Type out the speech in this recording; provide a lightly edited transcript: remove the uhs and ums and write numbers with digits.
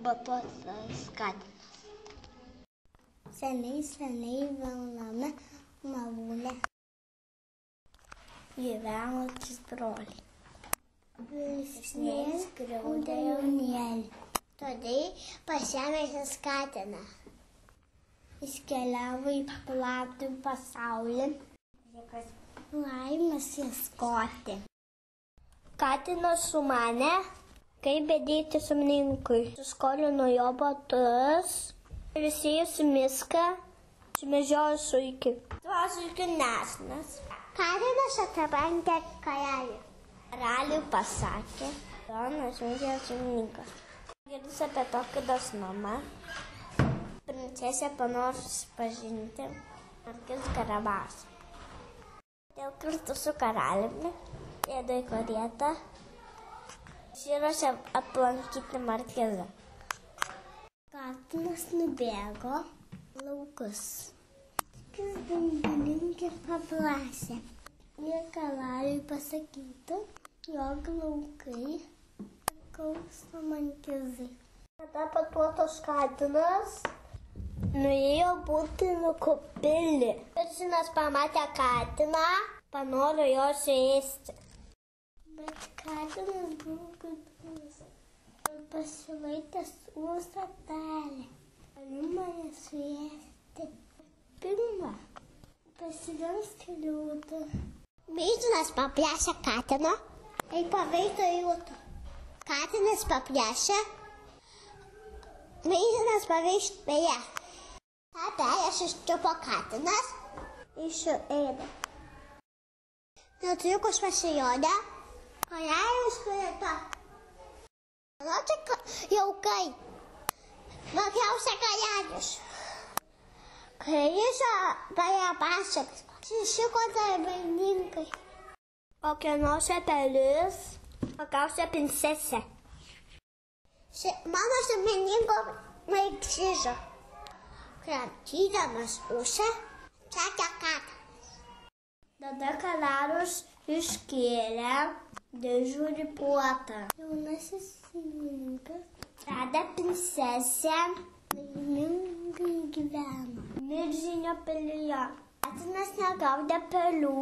Batuotas katinas. Seniai viename malūne gyveno 3 broliai. Vyresnieji skriaudė jaunėlį, todėl pažemęs katiną. Jis keliavo į platų pasaulį, laimės ieškoti. Katinas sumanė, kaip bedėti šeimininkui. Suskolino jo batus ir įsėjęs į mišką sumedžiojo zuikį. Tuo zuikiu nešinas. Katinas atrabandė karalių. Karaliui pasakė, Jonas mėgė šeimininkas. Girdus apie tokį dosnumą, princesė panoro susipažinti Markis Karabas. Dėl kartu su karaliumi sėdo į karietą, pasiruošė aplankyti markizą. Katinas nubėgo laukus. Darbininkė paprašė, jei karaliui pasakytų, jog laukai priklauso markizai. Tada patuotas katinas nuėjo būti nukupilį. Viršinas pamatė katiną, panoro jo suėsti. Bet katinas buvo gudrus ir pasivaitęs ūsą tarė. Galiu mane suėsti. Pirma, pasiversti liūtą. Viršinas paprašė katino ir pavirto liūtu. Katinas paprašė, viršinas pavirto vėją. Ta perės iščiupo katinas ir suėdė. Netrukus pasirodė karalius kareta. Rodė jaukai. Labiausia karalius. Karalius parėjo pasakas. Susiko darbininkai. O kienošia pelis paklausė princesė. Mano šeimininko vaikščižo. Kramtydamas ūsą, sakė katinas. Tada karalius iškėlė didžiulį puotą. Jaunasis šeimininkas rado princesę, laimingai gyveno milžinio pilyje. Katinas negaudė pelių.